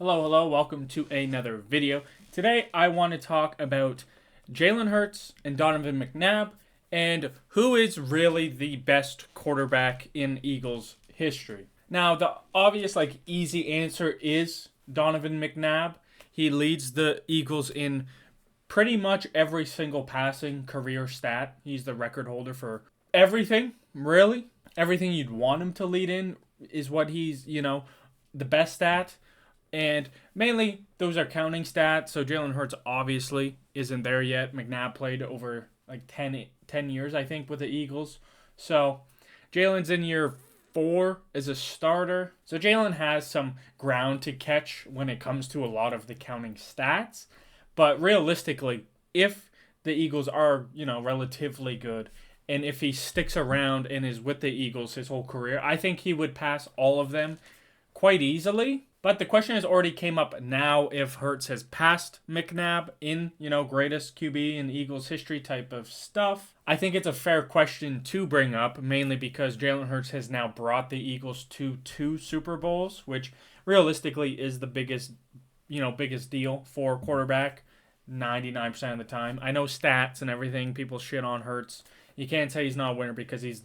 Hello, welcome to another video. Today I want to talk about Jalen Hurts and Donovan McNabb and who is really the best quarterback in Eagles history. Now, the obvious, easy answer is Donovan McNabb. He leads the Eagles in pretty much every single passing career stat. He's the record holder for everything, really. Everything you'd want him to lead in is what he's, the best at. And mainly, those are counting stats. So Jalen Hurts obviously isn't there yet. McNabb played over 10 years, I think, with the Eagles. So Jalen's in year 4 as a starter. So Jalen has some ground to catch when it comes to a lot of the counting stats. But realistically, if the Eagles are, relatively good, and if he sticks around and is with the Eagles his whole career, I think he would pass all of them quite easily. But the question has already came up now if Hurts has passed McNabb in, greatest QB in Eagles history type of stuff. I think it's a fair question to bring up, mainly because Jalen Hurts has now brought the Eagles to 2 Super Bowls, which realistically is the biggest deal for a quarterback 99% of the time. I know stats and everything, people shit on Hurts. You can't say he's not a winner because he's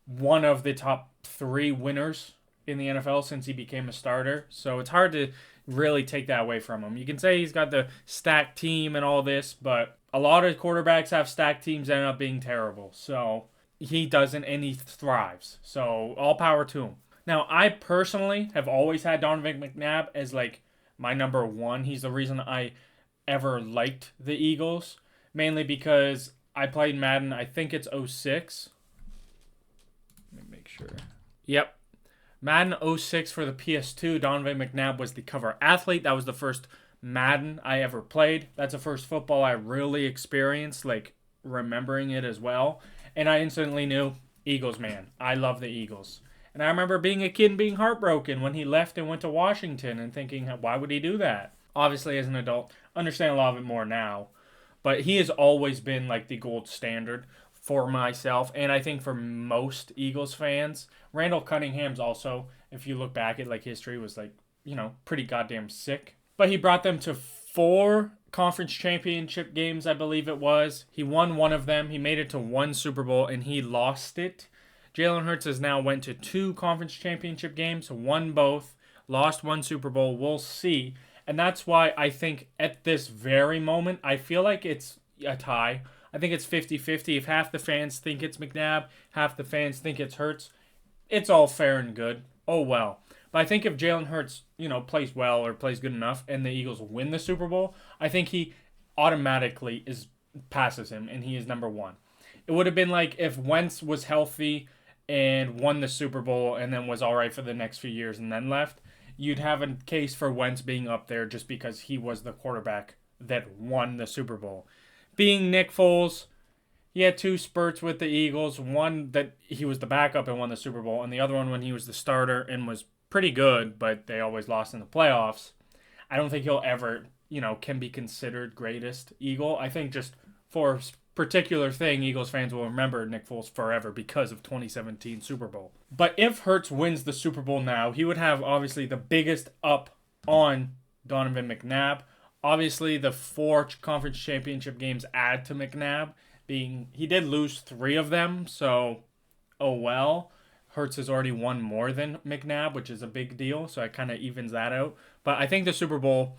one of the top 3 winners in the NFL since he became a starter. So it's hard to really take that away from him. You can say he's got the stacked team and all this, but a lot of quarterbacks have stacked teams that end up being terrible. So he doesn't, and he thrives. So all power to him. Now, I personally have always had Donovan McNabb as my number 1. He's the reason I ever liked the Eagles, mainly because I played Madden, I think it's 06. Let me make sure. Yep. Madden 06 for the PS2, Donovan McNabb was the cover athlete. That was the first Madden I ever played. That's the first football I really experienced, remembering it as well. And I instantly knew, Eagles, man. I love the Eagles. And I remember being a kid and being heartbroken when he left and went to Washington and thinking, why would he do that? Obviously, as an adult, understand a lot of it more now. But he has always been the gold standard for myself, and I think for most Eagles fans. Randall Cunningham's also, if you look back at history, was pretty goddamn sick. But he brought them to 4 conference championship games, I believe it was. He won one of them. He made it to 1 Super Bowl, and he lost it. Jalen Hurts has now went to 2 conference championship games, won both, lost 1 Super Bowl. We'll see. And that's why I think at this very moment, I feel like it's a tie. I think it's 50-50. If half the fans think it's McNabb, half the fans think it's Hurts, it's all fair and good. Oh, well. But I think if Jalen Hurts, plays well or plays good enough and the Eagles win the Super Bowl, I think he automatically passes him and he is number 1. It would have been if Wentz was healthy and won the Super Bowl and then was all right for the next few years and then left. You'd have a case for Wentz being up there just because he was the quarterback that won the Super Bowl. Being Nick Foles, he had 2 spurts with the Eagles. One that he was the backup and won the Super Bowl, and the other one when he was the starter and was pretty good, but they always lost in the playoffs. I don't think he'll ever, can be considered greatest Eagle. I think just for a particular thing, Eagles fans will remember Nick Foles forever because of 2017 Super Bowl. But if Hurts wins the Super Bowl now, he would have obviously the biggest up on Donovan McNabb. Obviously, the 4 conference championship games add to McNabb. He did lose 3 of them, so oh well. Hurts has already won more than McNabb, which is a big deal, so it kind of evens that out. But I think the Super Bowl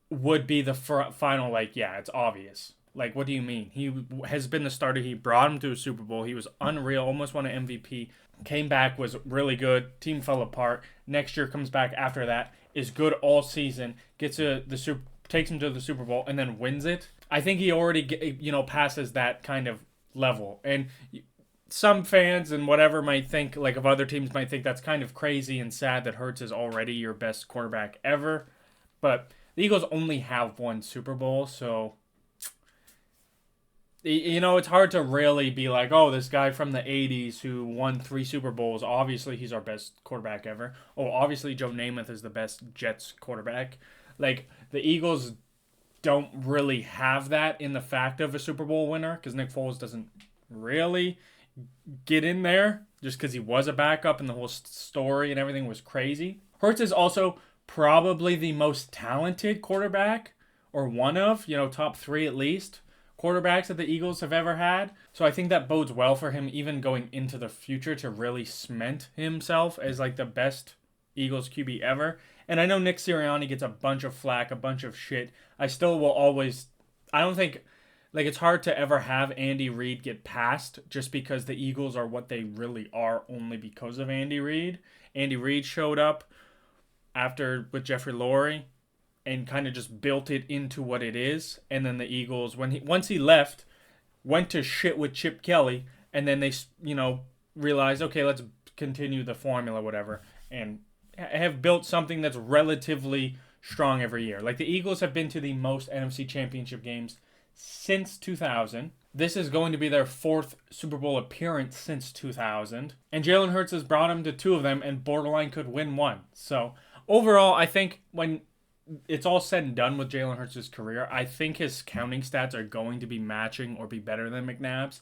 would be the final, it's obvious. What do you mean? He has been the starter. He brought him to a Super Bowl. He was unreal, almost won an MVP. Came back, was really good. Team fell apart. Next year comes back after that, is good all season, takes him to the Super Bowl, and then wins it. I think he already, passes that kind of level. And some fans and whatever might think, of other teams might think that's kind of crazy and sad that Hurts is already your best quarterback ever. But the Eagles only have 1 Super Bowl, so it's hard to really be this guy from the 80s who won 3 Super Bowls, obviously he's our best quarterback ever. Oh, obviously Joe Namath is the best Jets quarterback. The Eagles don't really have that in the fact of a Super Bowl winner because Nick Foles doesn't really get in there just because he was a backup and the whole story and everything was crazy. Hurts is also probably the most talented quarterback, or one of, top three at least, quarterbacks that the Eagles have ever had. So I think that bodes well for him even going into the future to really cement himself as like the best Eagles QB ever. And I know Nick Sirianni gets a bunch of flack, a bunch of shit. I still will always, I don't think, like, it's hard to ever have Andy Reid get passed just because the Eagles are what they really are only because of Andy Reid. Andy Reid showed up after with Jeffrey Lurie and kind of just built it into what it is. And then the Eagles, once he left, went to shit with Chip Kelly, and then they, realized, okay, let's continue the formula, whatever, and have built something that's relatively strong every year. Like, the Eagles have been to the most NFC Championship games since 2000. This is going to be their fourth Super Bowl appearance since 2000. And Jalen Hurts has brought them to two of them and borderline could win one. So, overall, I think when it's all said and done with Jalen Hurts' career, I think his counting stats are going to be matching or be better than McNabb's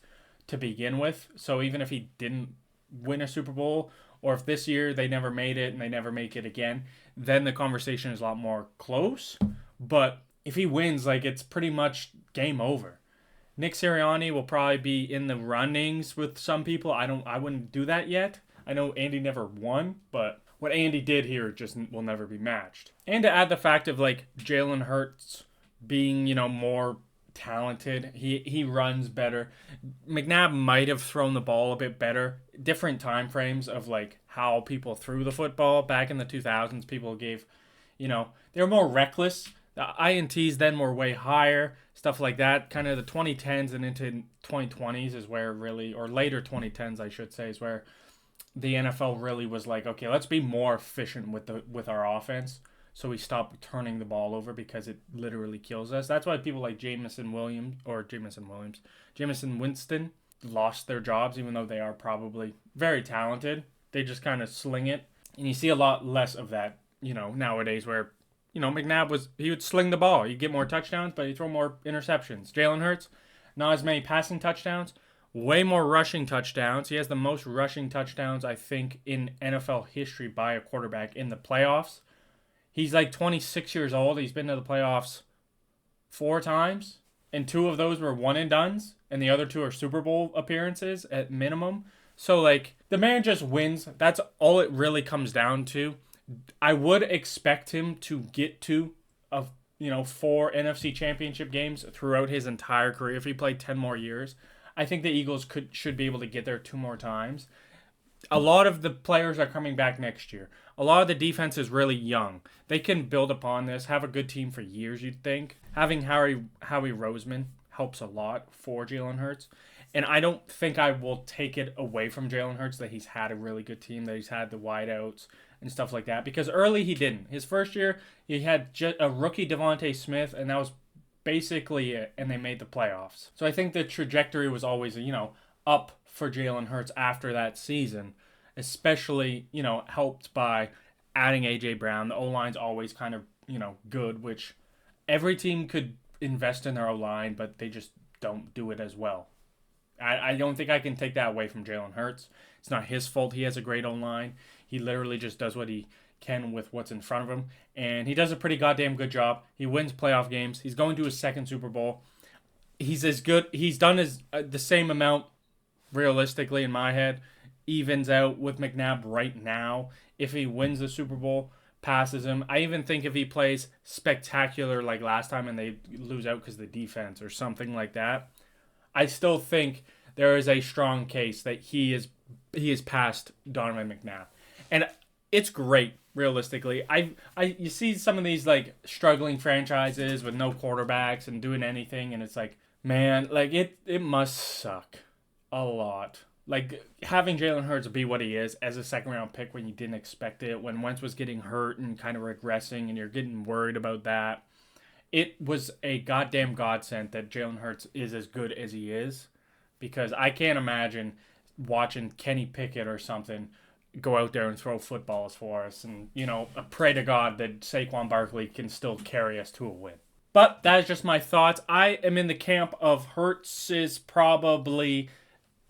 to begin with. So even if he didn't win a Super Bowl, or if this year they never made it and they never make it again, then the conversation is a lot more close. But if he wins, like, it's pretty much game over. Nick Sirianni will probably be in the runnings with some people. I wouldn't do that yet. I know Andy never won, but what Andy did here just will never be matched. And to add the fact of, like, Jalen Hurts being, more talented. He runs better. McNabb might have thrown the ball a bit better. Different time frames of, like, how people threw the football. Back in the 2000s, people gave, they were more reckless. The INTs then were way higher. Stuff like that. Kind of the 2010s and into 2020s is where really, or later 2010s, I should say, is where the NFL really was like, okay, let's be more efficient with our offense, so we stop turning the ball over because it literally kills us. That's why people like Jameson Winston lost their jobs, even though they are probably very talented. They just kind of sling it, and you see a lot less of that, nowadays, where McNabb he would sling the ball, he'd get more touchdowns, but he'd throw more interceptions. Jalen Hurts, not as many passing touchdowns. Way more rushing touchdowns. He has the most rushing touchdowns, I think, in NFL history by a quarterback in the playoffs. He's like 26 years old. He's been to the playoffs 4 times, and 2 of those were one and dones, and the other 2 are Super Bowl appearances at minimum. So, like, the man just wins. That's all it really comes down to. I would expect him to get to 4 NFC Championship games throughout his entire career if he played 10 more years. I think the Eagles should be able to get there 2 more times. A lot of the players are coming back next year. A lot of the defense is really young. They can build upon this, have a good team for years, you'd think. Having Howie Roseman helps a lot for Jalen Hurts. And I don't think I will take it away from Jalen Hurts that he's had a really good team, that he's had the wideouts and stuff like that. Because early he didn't. His first year, he had just a rookie Devontae Smith, and that was basically it, and they made the playoffs. So I think the trajectory was always, up for Jalen Hurts after that season, especially, helped by adding A.J. Brown. The O-line's always kind of, good, which every team could invest in their O-line, but they just don't do it as well. I don't think I can take that away from Jalen Hurts. It's not his fault he has a great O-line. He literally just does what he can with what's in front of him, and he does a pretty goddamn good job. He wins playoff games. He's going to his 2nd Super Bowl. He's as good. He's done the same amount, realistically, in my head, evens out with McNabb right now. If he wins the Super Bowl, passes him. I even think if he plays spectacular like last time and they lose out because of the defense or something like that, I still think there is a strong case that he is past Donovan McNabb. And it's great, realistically. You see some of these, like, struggling franchises with no quarterbacks and doing anything, and it's like, man, like, it must suck a lot. Like, having Jalen Hurts be what he is as a 2nd-round pick when you didn't expect it, when Wentz was getting hurt and kind of regressing and you're getting worried about that. It was a goddamn godsend that Jalen Hurts is as good as he is, because I can't imagine watching Kenny Pickett or something go out there and throw footballs for us and, pray to God that Saquon Barkley can still carry us to a win. But that is just my thoughts. I am in the camp of Hurts is probably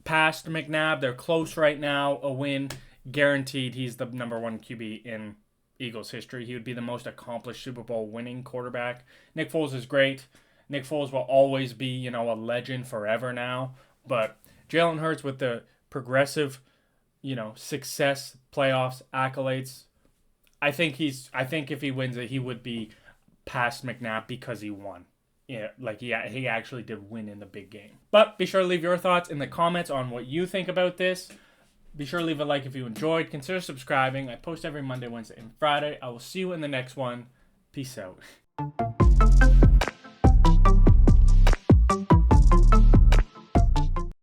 past McNabb. They're close right now. A win guaranteed. He's the number 1 QB in Eagles history. He would be the most accomplished Super Bowl winning quarterback. Nick Foles is great. Nick Foles will always be, a legend forever now. But Jalen Hurts with the progressive, success, playoffs, accolades, I think if he wins it, he would be past McNabb because he won. Yeah, he actually did win in the big game. But be sure to leave your thoughts in the comments on what you think about this. Be sure to leave a like if you enjoyed. Consider subscribing. I post every Monday, Wednesday, and Friday. I will see you in the next one. Peace out.